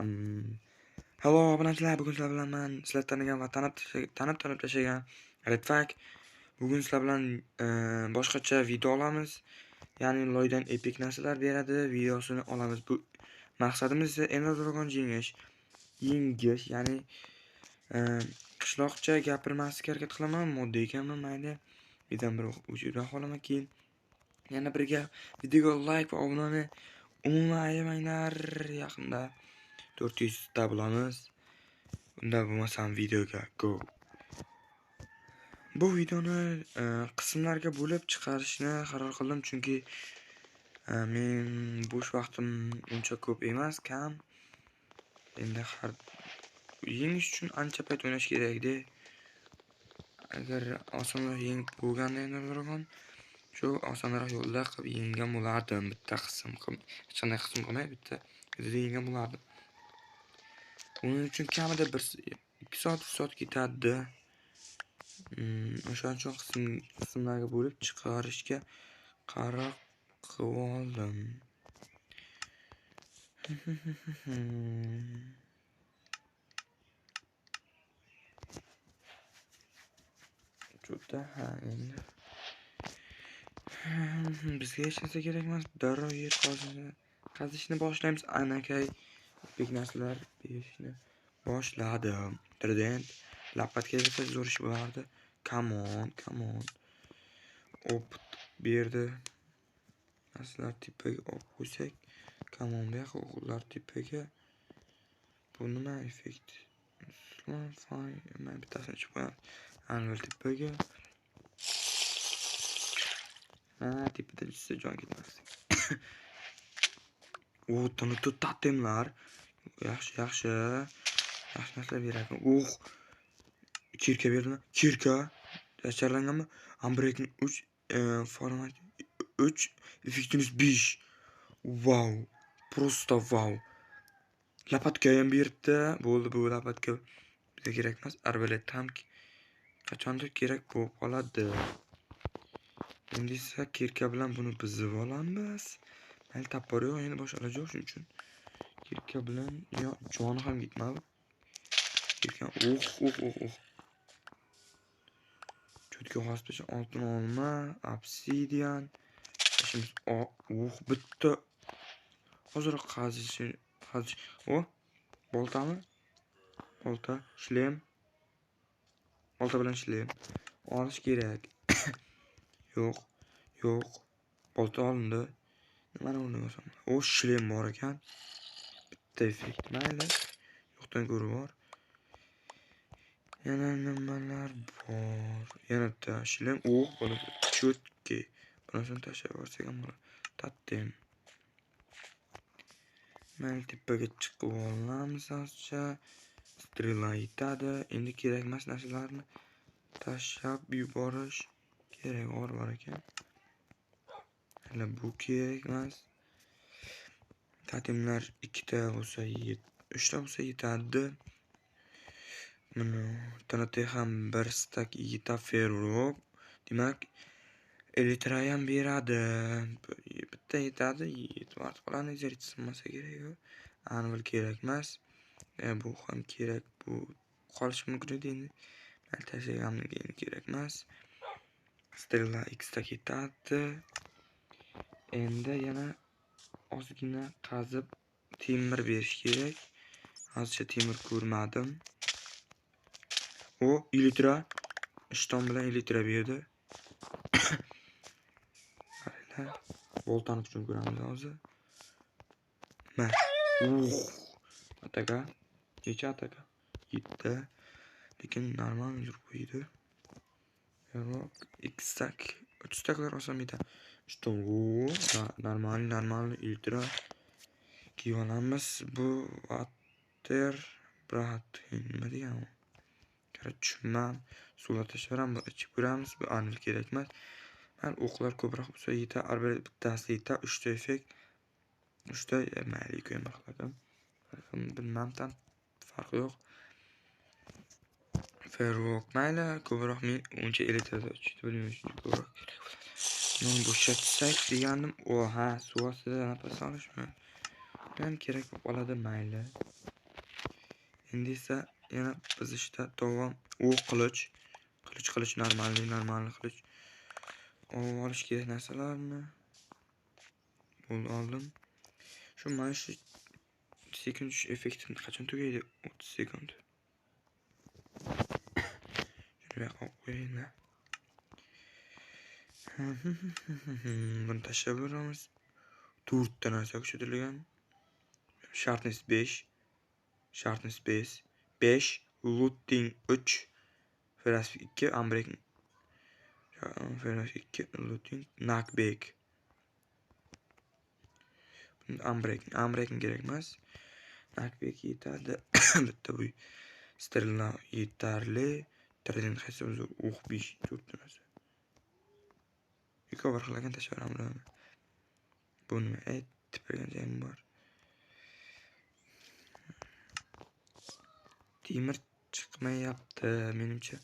Hello obunachilar, bugun sizlar bilan men sizlar tanigan va tanib tashlagan Redfag. Bugun sizlar bilan boshqacha video olamiz. Ya'ni loydan epik narsalar beradi, videosini olamiz. Bu maqsadimiz esa Ender Dragon yengish, ya'ni qishloqcha gapirmaslikka harakat qilaman, modda ekanman, mayli. Birdan bir o'chirib qolaman, keyin yana bir gap, videoga like va obunani umuman ayamanglar. Yaqinda 400 ta bo'lamiz. Unda bo'lmasam videoga go. Bu videoni qismlarga bo'lib chiqarishni qaror qildim, chunki men bo'sh vaqtim uncha ko'p emas, kam. Endi yengish uchun ancha payt o'ynash kerak-da. Agar osonroq yengib bo'lganda Ender Dragon, shu osonroq yo'lda qilib yenggan bo'lardim. Bitta qism qilib, hech qanday qism qilmay bitta videoda yenggan bo'lardim. Buning uchun kamida 2 soat, 3 soat ketadi. O'shaning uchun qismlarga bo'lib chiqarishga qaror qildim. Juda endi bizga hech narsa kerak emas. Darrov yer qazishni boshlaymiz. Anakay epik narsalar berishni boshladim. Trident, lapatga esa zo'r ish bo'lardi. Come on. Opit berdi. Narsalar tipiga olib qo'ysak, come on, bu yoqqa o'g'illar tipiga. Bu nima effekt? Men bittasini ichib qo'yamiz. Anvil tipiga. Tipida juda jon ketmas. Tanıtı tatemlar. Yaxshi narsalar beradi. Kirka berdimi? Kirka. Tashlanganmi? Unbreaking 3, format 3, effektivность 5. Wow. Просто wow. Lapatka ham berdi. Bo'ldi, bu lapatka bizga kerak emas. Arbalet ham qachondir kerak bo'lib qoladi. Endi esa kirka bilan buni buzib olamiz. Mayli, tapor yo'q, endi boshqa iloji yo'q, shuning uchun kirka bilan joni ham ketmadi. Kirka Cho'tka hospital, oltin olma, obsidian. Bitta. Hozir qazish. Boltami? Bolta, shlem. Bolta bilan shlem olish kerak. Yo'q. Bolta olindi. Nimani o'rnamasam? Shlem bor ekan. Bitta effekt, mayli. Yo'qdan ko'ra bor. Yana nimalar bor? Yana bitta shlem. Buni cho'tki. Bunasini tashlab yuborsak ham bo'ladi. Tatem. Mayli, tepaga chiqib olamiz hozircha. Strela yetadi. Endi kerak emas narsalarni tashlab yuborish kerak bor ekan. Hali bu kerak emas. Tatemlar 2 ta bo'lsa, 3 ta bo'lsa yetadi. Mana tanatay ham 1 stak yetaferroq. Demak, elitra ham beradi. Bitta yetadi. Yetib qoladi, yetmasa kerak. Anvil kerak emas. Bu ham kerak. Bu qolishi mumkin edi endi. Men tashlaganimga kerak emas. Stella X ta ketadi. Endi yana ozgina qazib temir berish kerak. Hozircha temir ko'rmadim. Elitra. Ishton bilan elitra berdi. Boltani uchun ko'ramiz hozir. Ataka. Necha ataka? 7. Lekin normal yurib qo'ydi. Yo'q, 2 stak. 3 staklar oson bitadi. Ishton. Normal elitra. Kiyolamiz. Bu water brat. Nima degan? Tushunmam. Suvga tashlaveramiz, ichib ko'ramiz. Bu anil kerak emas. Men o'qlar ko'proq bo'lsa yetadi. Arbalet bittasi yetadi. 3 ta effekt. 3 ta mayli ko'yim qildim. Bilmam, farqi yo'q. Ferroq mayli, ko'proq men uncha elektrda ko'proq. Men bo'shatsak degandim. Suv ostida nafas olishmi? Ham kerak bo'lib qoladi, mayli. Endi esa yana biz ishda davom. Qilich. Qilich normal qilich. Olish kerak narsalarni. Oldim. Shu mana shu sekund effektini qachon tugaydi? 30 sekund. Shunga qo'yaylik. Buni tashlab yuboramiz. 4 ta narsa ko'rsatilgan. Sharpness 5. Sharpness 5. 5. Looting 3. Fast 2. Unbreaking. Fast 2. Looting. Knockback. Unbreaking kerak emas. Knockback yetadi. Bitta bu. Sterlina yetarli. Trident hisob 5. 4 ta narsa. Recover qilgan tashlaram. Buni aytib bergan bor. Temir chiqmayapti menimcha.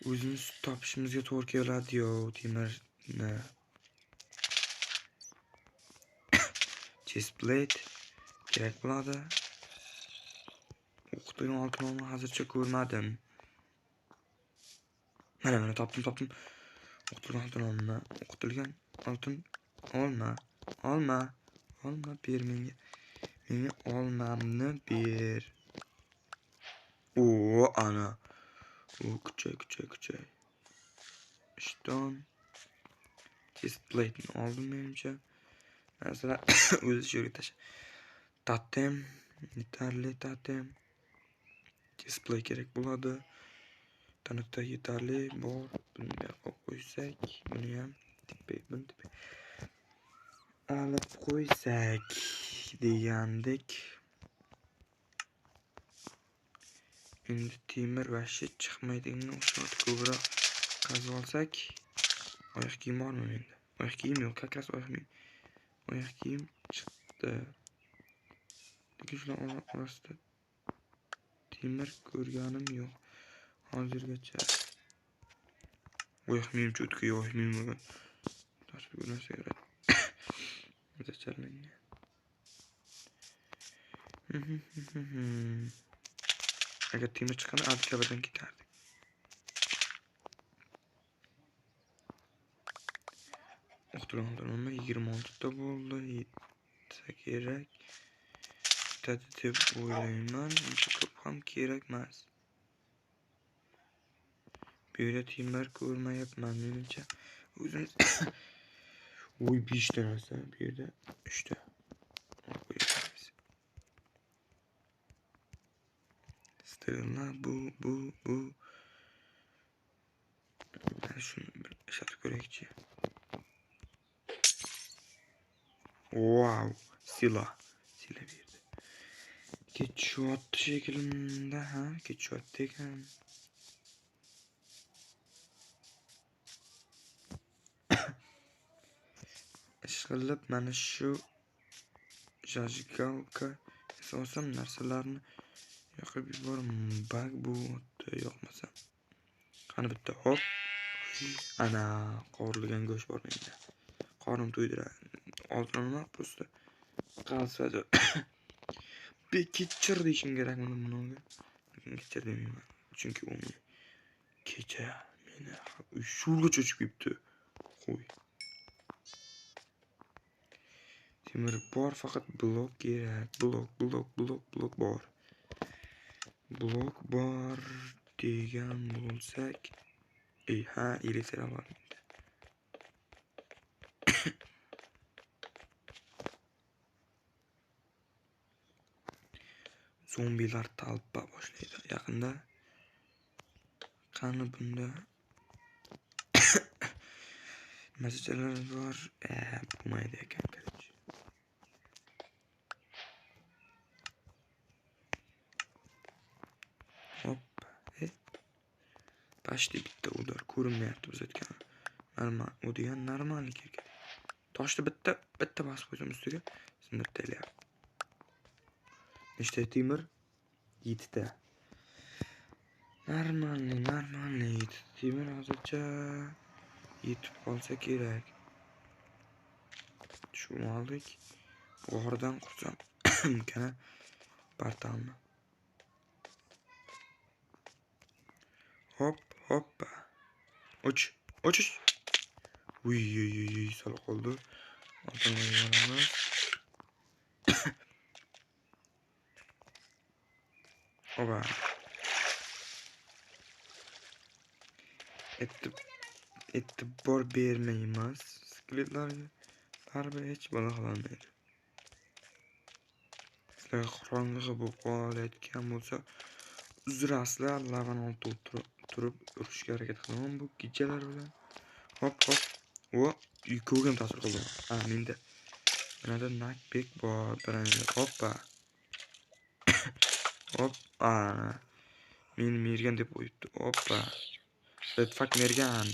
O'zimiz topishimizga to'g'ri keladi-yo temirni. Chestplate kerak bo'ladi. O'qitilgan oltinni hozircha ko'rmadim. Mana topdim. O'qitilgan oltin olma. Ber menga. Menga olmamni ber. Ana. Kuchay. Ishton. Chestplate'ni oldim menimcha. Masalan, o'zi shuga tasha. Totem, yetarli totem. Display kerak bo'ladi. Tanitda yetarli bor. Buni qo'ysak, buni ham buni olib qo'ysak degandek. Endi temir va shit chiqmaydigan o'xshaydi. Ko'proq qazib olsak, oyoq kiyim bormi menda? Oyoq kiyim yo'q, kaklas oyoq kiyim chiqdi. Lekin shular orasida temir ko'rganim yo'q. Hozirgacha. Oyoq kiyim cho'tki oyoq kiyim. Tashib ko'rsa kerak. Zachalangan. Agar temir chiqqanda Abdukabardan ketardik. O'qtilganlar 26 ta bo'ldi. Yetsa kerak. Yetadi deb o'ylayman. Uncha ko'p ham kerak emas. Bu yerda temir ko'rmayapman menimcha. O'zimiz 5 ta narsa, bu yerda 3 ta. Sterlina bu. Shuni bir ishlatib ko'raylikchi. Wow, sila berdi. Ketchup şeklinde ketchup ekan. Ishqilib mana shu jajigalka asosan narsalarni yoqib yubormang. Bu yoqmasa. Qani bitta hop. Ana qovurilgan go'sht bor menda. Qorin to'ydiradi. Oltinni просто qalsadi. Kechir deyishim kerak buni. Kechir demayman. Chunki u kecha meni shulga cho'chib ketdi. Qo'y. Temir bor, faqat blok kerak. Blok bor. Blok bor degan bo'lsak, elektr bor. Zombilar talpa boshlaydi yaqinda. Qani bunda masalalar bor. Bo'lmaydi ekan. Hop. Почти bitta udar ko'rinmayapti bizga. Normal, u degan normalni kerak. Toshni bitta bosib qo'ysam ustiga, sindirtaylar. Nechta temir? 7 ta. Normalniy 7 temir hozircha yetib qolsa kerak. Tushunoldik. G'ordan qursam kana portalni. Hop, hoppa. Uç. Uç. Uy, sal qoldi. Olamiz. Oba. E'tibor bermaymiz. Skeletlarga baribir hech bola qilolmaydi. Sizlar qorong'i bo'lib qolayotgan bo'lsa, uzrasizlar, lavani turib urishga harakat qilaman bu kechalar bilan. Hop, hop. Ko'rgim ta'sir qildi. Menda yanada nakbek bor. Hoppa. Hop, meni mergan deb qo'yibdi. Hoppa. Fak mergan.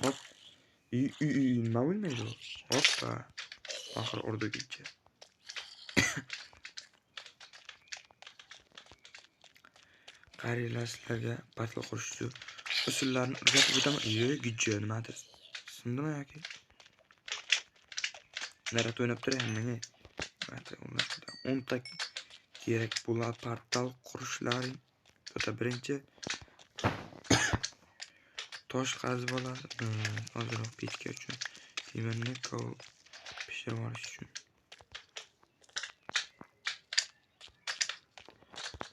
Hop. Nima bo'lmaydi u? Hoppa. Oxir urdigicha. Qariyalar sizlarga battle qurish usullarni o'rgatib o'taman. Gijja nimadir? Sindimi yoki? Narat o'ynab turay hammaga. 10 ta kerak bo'ladi portal qurishlaring. Birinchi tosh qazib oladi. Hozirroq pechka uchun temirni pishirib olish uchun.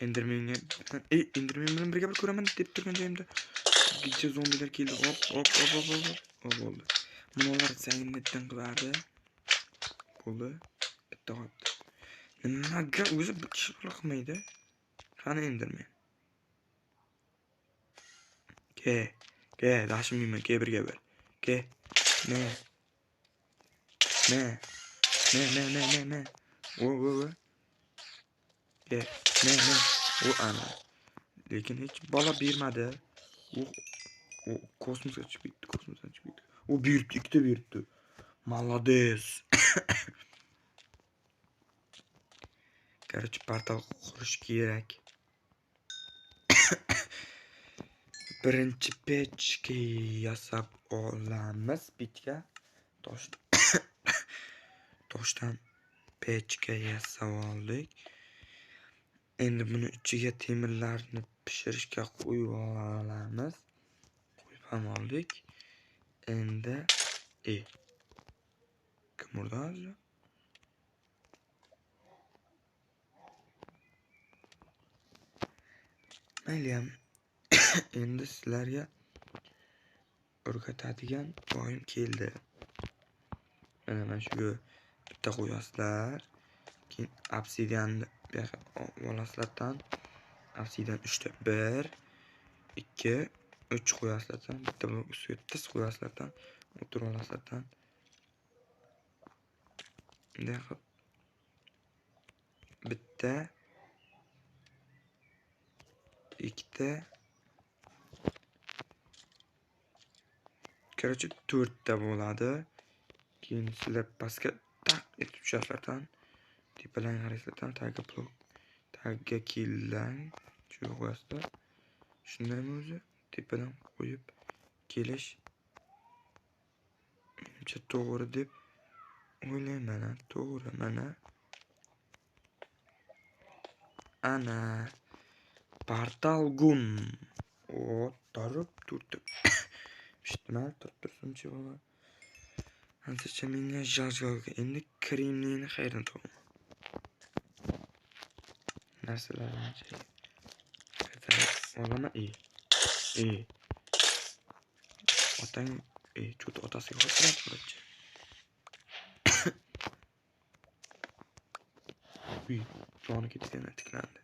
Enderman bilan birga bir ko'raman deb turgan joyimda gijja zombilar keldi. Hop bo'ldi. Bunalar sangnetdan qilardi. Bo'ldi. Bitta qoldi. Nimaga o'zi bir kishi qilmaydi? Qani Enderman? Ke, dashmayman, ke birga bir. Ke. Ne. O. Ke. Ne. Ana. Lekin hech bola bermadi. O kosmosga chiqib ketdi. O buyurtdi, ikkita buyurtdi. Молодец. Короче, portal qurish kerak. Birinchi pechka yasab olamiz. Pechka toshdan pechka yasab oldik. Endi buni ichiga temirlarni pishirishga qo'yib olamiz. Qo'yib ham oldik. Endi kim urdi hozir? Mayliyam. Endi sizlarga o'rgatadigan joyim keldi. Mana shu bitta qo'yasizlar. Keyin obsidianni olasizlardan. Obsidian 3 ta. 1 2 3 qo'yasizlardan. Bitta blok ustiga tiz qo'yasizlardan. O'tirib olasizlardan. Bunday qilib bitta 2 ta Короче 4 ta bo'ladi. Keyin sizlar pastga tak etib tushasizlardan. Tepalarga qaraysizlardan tagga kellang. Shu qo'yasizlar. Shundaymi o'zi? Tepadan qo'yib kelish menimcha to'g'ri deb o'ylayman. To'g'ri, mana. Ana portal gun. Turib. Ishtimal tursinchi bola. Ancha menga jajgalga endi kremniyni xayrin to'g'ri. Narsalarni olaman. Otang cho't otasiga xotirab qilibdi. Joni ketgan tiklandi.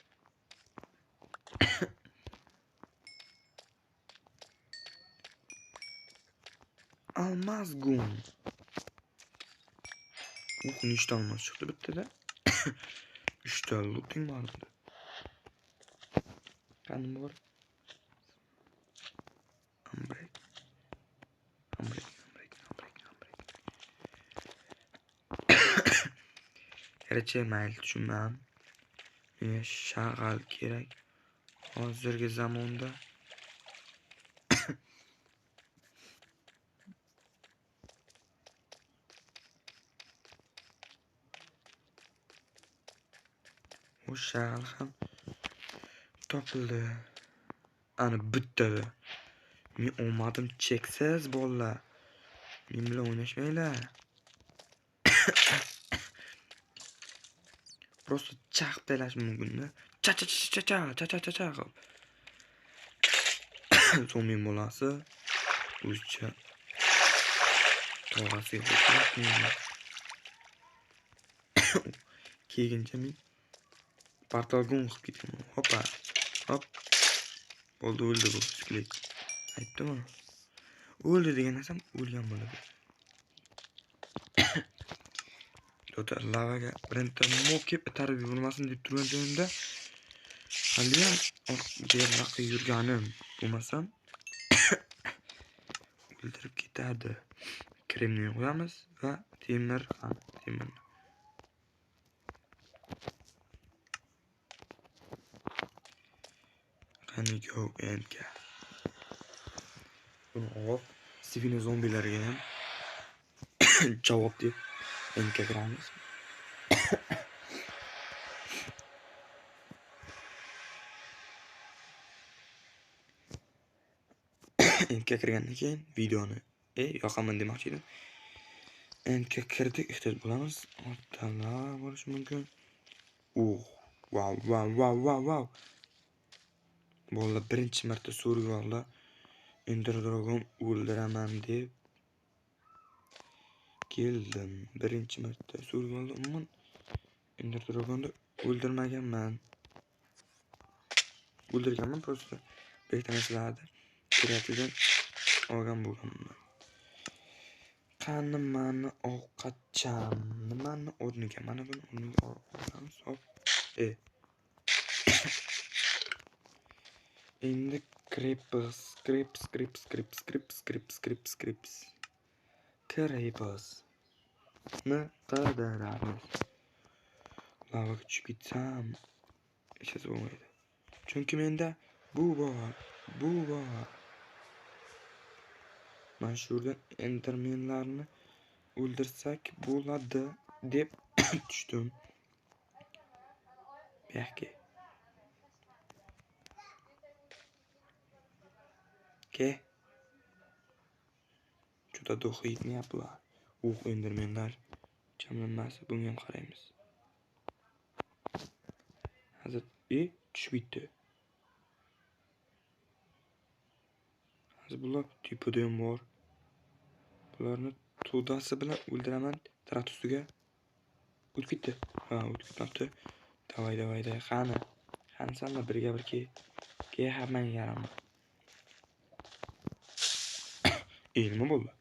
Almaz gun. Nechta olmos chiqdi bittada? 3 ta looting bor edi. Qani bor? Ambrek. Qarachi, mayli tushunmam. Menga shag'al kerak. Hozirgi zamonda u shag'al ham topildi. Ana bitdi. Men omadim cheksiz bolalar. Men bilan o'ynashmanglar. Просто chaq belash mumkin-da. Cha cha cha cha cha cha cha cha cha qilib. Zombie bolasi o'zicha tog'asiga qo'shilib keyincha men portalga o'qib ketdim. Hoppa. Hop. Bo'ldi, o'ldi bu skelet. Aytdim-ku. O'ldi degan narsam o'lgan bo'ladi. To'ta lavaga birinta mob kelib itarib yubormasin deb turgan joyimda haliyam beriroqqa yurganim bo'lmasam o'ldirib ketardi. Kremni qo'yamiz va temir ham temir. Qani go enka. Buni olib Sivina zombilarga ham javob deb enka kiramiz. Enka kirgandan keyin videoni yoqaman demoqchi edim. Enka kirdik, ehtiyot bo'lamiz. Ortalar bo'lishi mumkin. Wow. Bolalar birinchi marta survivalda Ender Dragon o'ldiraman deb keldim. Birinchi marta survivalda umuman Ender Dragon'ni o'ldirmaganman. O'ldirganman просто bektanishlardi. Kreativdan olgan bo'lganman. Qani mani ovqatcham, nimani o'rniga, mana buni o'rniga olamiz. Hop. Endi creepers ni qidiramiz. Lavaga tushib ketsam hech bo'lmaydi. Chunki menda bu bor. Mana shu yerdan endermenlarni o'ldirsak bo'ladi deb tushdim. Bu yoqqa. Juda do'xi yetmayaptilar. Endermenlar jamlanmasi bunga ham qaraymiz. Hozir tushib ketdi. Hozir bular tepada ham bor. Bularni to'dasi bilan o'ldiraman. Tarat ustiga o'tib ketdi. O'tib ketdi. Davay. Qani sanlar birga bir ke hamma yarama. Nima bo'ldi?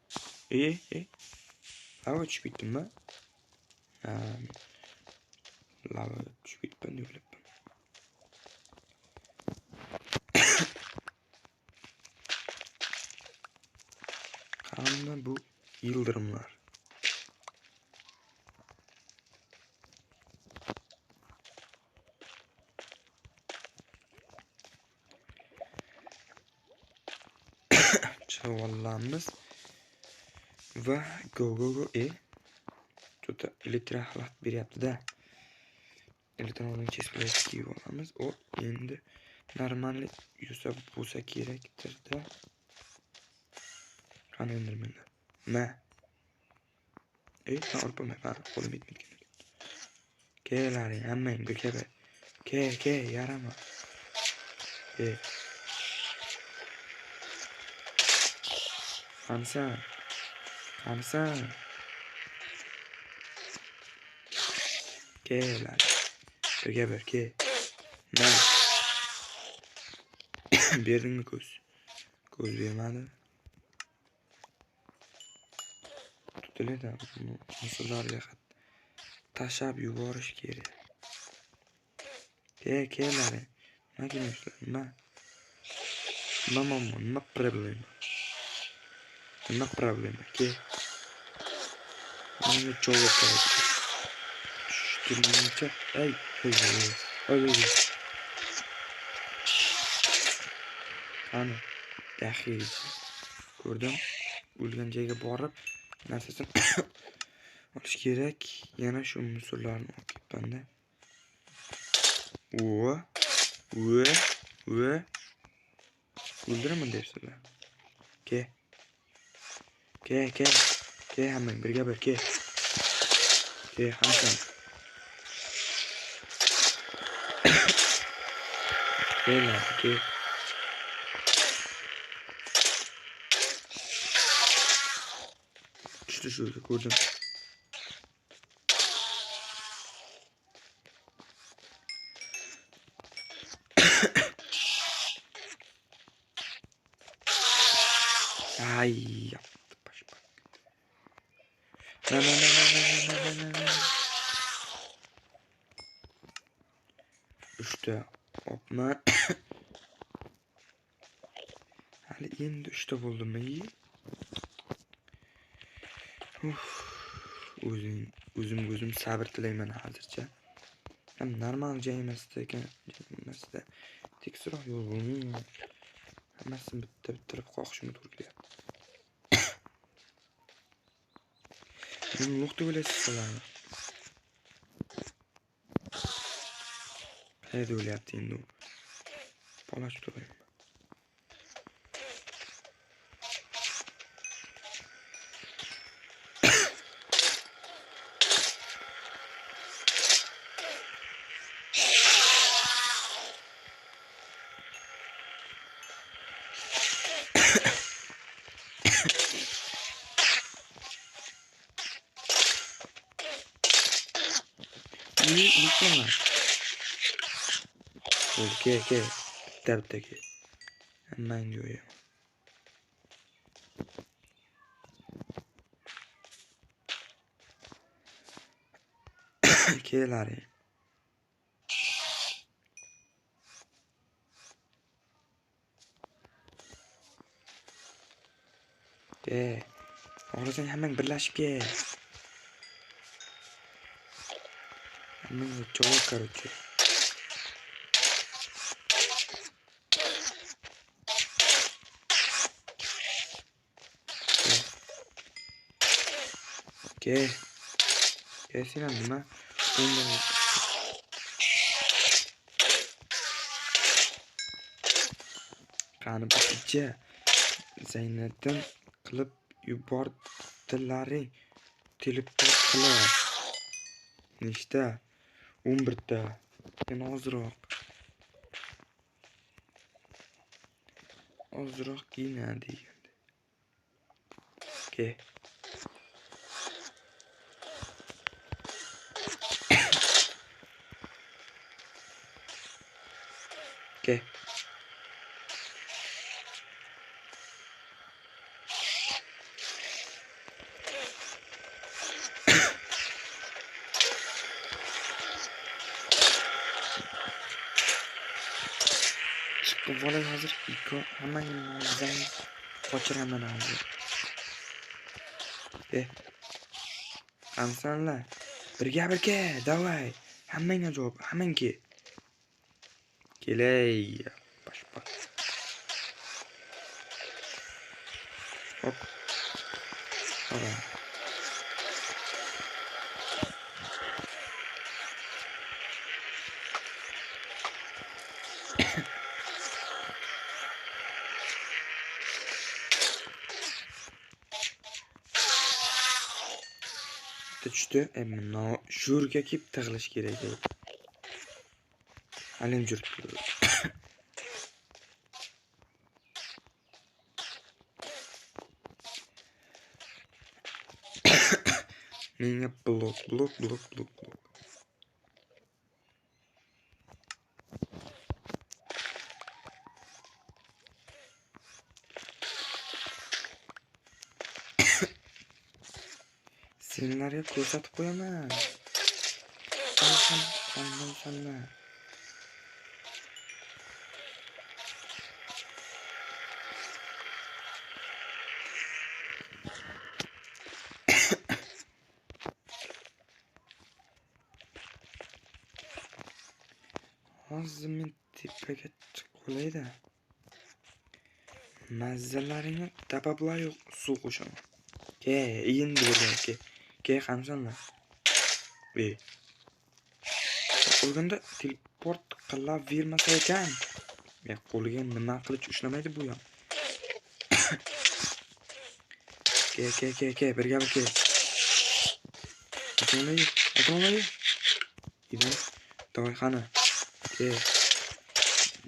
Lava tushib ketdimmi? Lava tushib ketdim deb o'ylabman. Qani bu yildirimlar. Chavallarimiz va go. Juda elektr xalat beryapti-da. Elektronning chesplashni kiyib olamiz. Endi normal yursa bo'lsa kerakdir-da. Qani endermanda. Orpaman, qo'lim yetmaydi. Kelaring, hammang birga. Ke, yarama. Qanisan. Kelar. Birga bir ke. Berdingmi ko'z? Ko'z bermadi. Tutiladi. Musullarga tashab yuborish kerak. Kelaring. Nima kelisizlar? Nima problema? Ke. Menga javob kerak. Tushtirguncha, ay. Qani, daxiy. Ko'rdim. O'lgan joyga borib, narsasini olish kerak. Yana shu musullarni olib ketdim-da. Öldüremem deyipsizlar. Ke. Ke hemen birga bir ke. Ke hamsan. Ke. İşte şöyle gördüm. Ay yaptı baş. Na. İşte hopma. Hali endi 3'te buldum iyi. O'zim sabr tilayman hozircha. Ham normal joy emasda ekan, emasda. Tekisroq yo'l bo'lmaymi? Hammasini bittirib qoqishimga to'g'ri kelyapti. Men nuqta o'ylaysiz sizlarni. Qayerda o'ylayapti endi u? Polashib turaymi? Yıkma. Ke. Bitta ke. Hemen diyor ya. Ke'lari. Ke. Xohlasang hammang birlashib ke. Hammang javob короче. Ke sen nima? Qani bitta Zayniddin qilib yubordilaring. Teleport qilib. Nechta? 11 ta. Yana ozroq. Ozroq gina deganda. Ke. Ke. Chiqib olay hozir. Hammangni zang qochiraman hozir. Hamsanlar. Birga davay. Hammangga javob, hammangga. Kelay. Baş. Hop. Hava. Tushdi. Mana shu yerga kelib tig'ilish kerak edi. Halim jurtdi. Menga blok. Senlarga ko'rsatib qo'yaman. Sanlar. Hozir men tepaga chiqib qolayda. Mazzalaringni tabablar yo'q, suv qo'shaman. Ke, endi bo'lgan ke qamsanlar. O'rganda teleport qilavermasa ekan. Men qo'liga nima qilich ushlamaydi bu ham. Ke, birga bir ke. Atomlaydi. Idan, davay qani. Ke.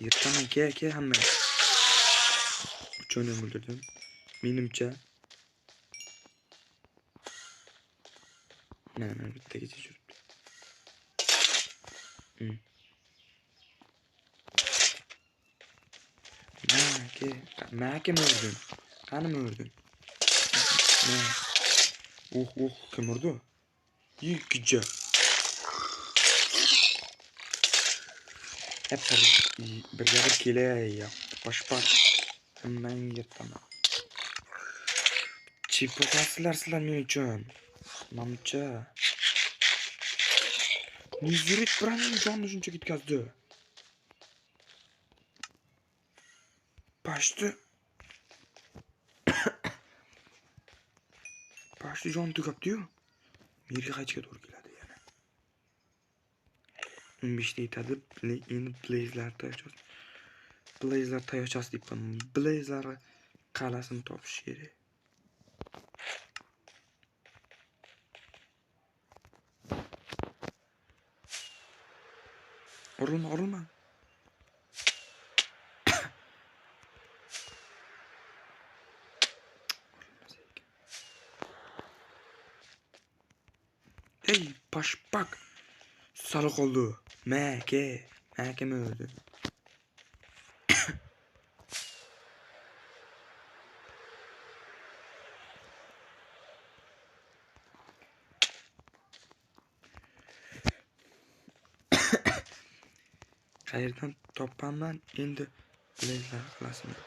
Yirtaman, ke hamma. Uchoni o'ldirdim. Menimcha. Mana bittagacha yuribdi. Maka o'rdin. Qani o'rdin? Kim urdi? Yigija. Hep birga bir kelay. Boshpaq. Hammang yirtaman. Chipasizlar sizlar men uchun. Mamcha. Nizirik bilan jonni shuncha ketkazdi. Pashti jon tugabdi-yu. Menga qaytishga to'g'ri keladi yana. 15 ta yetadi. Endi Blazlar tayochasi deb qo'yaman. Blazlar qalasini topish kerak. Urilma. Ey, pashpak. Sal qoldi. Maka o'ldi. Qayerdan topaman endi Blazlar qilasizmi?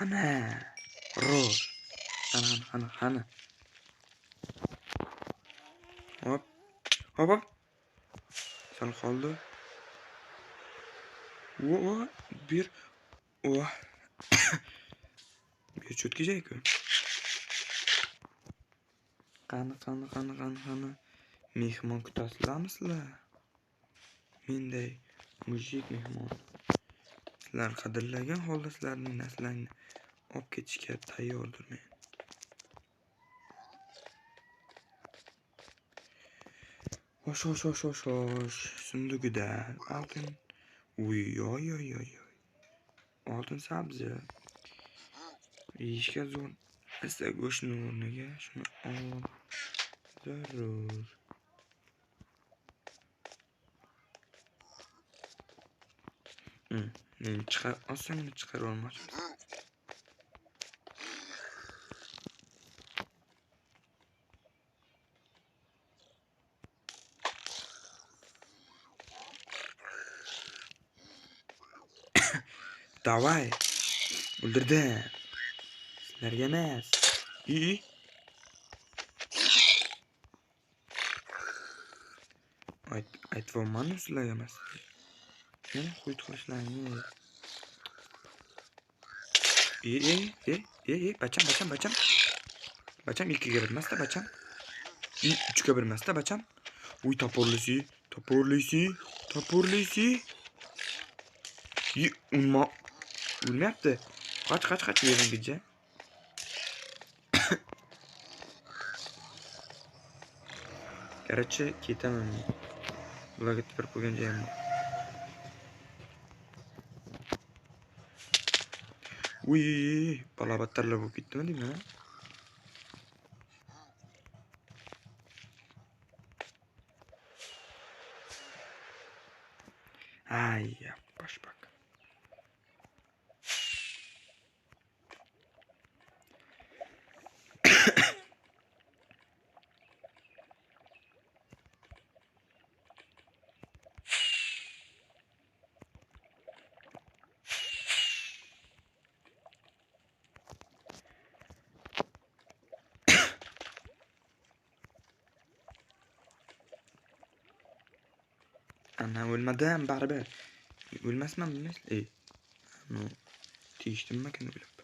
Ana. Roz. Ana. Hop. Sal qoldi. Bir. Bir cho'tkajayku. Qani. Mehmon kutasizlarmi sizlar? Menday mujik mehmon. Sizlar qadrlagan holda sizlarning naslaringni olib ketishga tayyordir men. Xo'sh. Sundugida oltin. Oy. Oltin sabzi. Yeyishga zo'r. Esa go'shtni o'rniga shuni ol. Zarur. Men osongina chiqarib olmoqchiman. Davay. O'ldirdim. Sizlarga emas. Aytvoman sizlarga emas. Yana qo'yib qo'yishlaring. Bacham. Bacham ikkiga birmasda bacham. 3ga birmasda bacham. Uy toporlisi. O'lmayapti. Qoch yeringizcha. Короче, ketaman. Bularga kirib qo'ygan joyim bor. Uy, balobattarlar bo'lib ketdimi deyman. Ay, bosh bak. Ana o'lmadim baribir. O'lmasman bilmas. No. Tiyishdim makani o'ylab.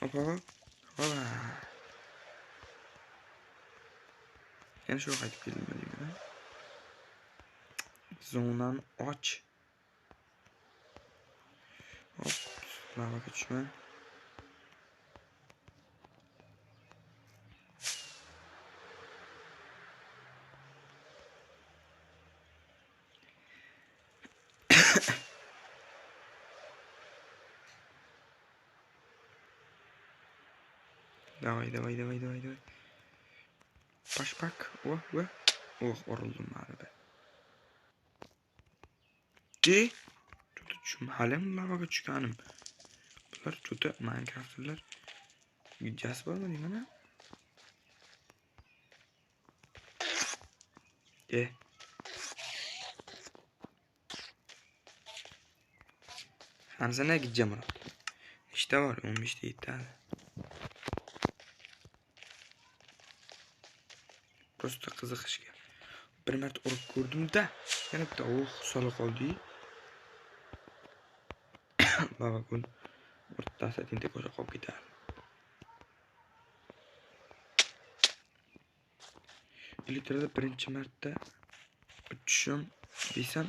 Hop. Hola. Yana shu qaytib keldim deyman. Zonani och. Hop. Lavaga tushma. Давай. Пашпак. О. Ох, urildim baribir. Juda tushmalim lavaga tushganim. Bular juda Minecraft'lar. Videosi bormi deyman-a? Hamzana gideceğim. İşte var 15'te yeterli. Prosta qiziqishga. Bir marta urib ko'rdim-da, yana bitta sola qoldi. Baba kun o'rtasida tinta ko'cha qolib ketadi. Elektrda birinchi marta uchishim desam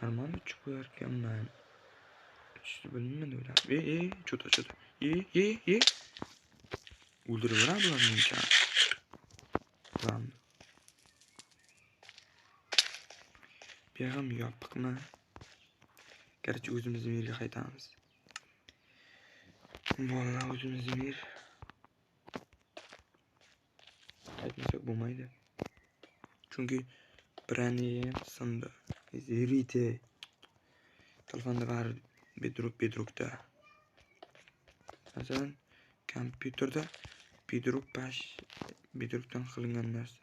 normal uchib qo'yarkanman. Uchishni bilmayman o'ylab. Cho'ta. O'ldiraveradi ularni can. Lan. Bir ham yopiqmi? Garchi o'zimizni yerga qaytamiz. Vallahi o'zimizni yer. Qaytmasak bo'lmaydi. Chunki branim sindi. Zerite. Telefonda var bedrockda. Masalan, kompyuterda bedrockdan qilingan narsa.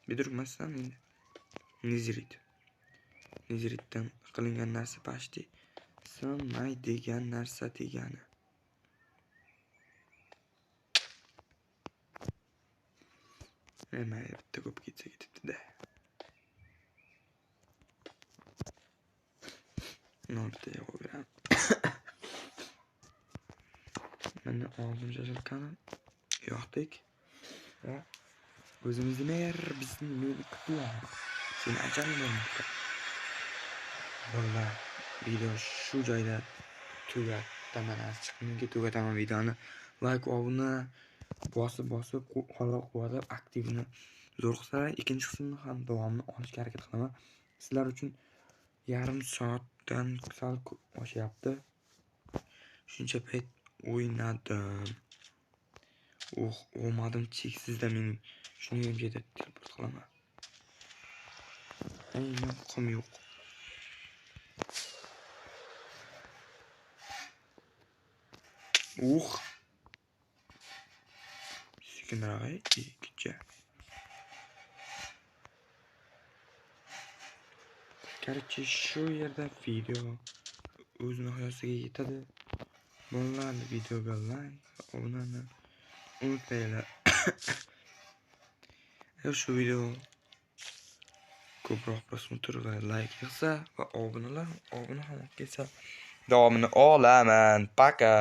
Bedrock masalan endi Neziritdan qilingan narsa pashti sinmaydigan narsa degani. Nima bitta ko'p ketsa ketibdi-da. Bitta yo'q. Mana oldin shashilkani yoqdik va o'zimizni bizni kutib. Seni ajalmoqda. Vallahi video shu joyda tugataman. Chiqimga tugataman videoni. Like, obuna bosib qo'llab-quvvatlab aktivni zo'r qilsalar, ikkinchi qismini ham davomini olishga harakat qilaman. Sizlar uchun yarim soatdan sal oshyapti. Shuncha payt o'ynadim. Omadim cheksizda mening. Shuni ham joyda teleport qilaman. Aynan qum yo'q. Sekinroq, ikkicha. Короче, shu yerda video o'z nihoyasiga yetadi. Bolalar videoga like, obunani unutmanglar. Agar shu video ko'proq prosmotr va like qilsa va obuna ham kelsa davomini olaman. Paka.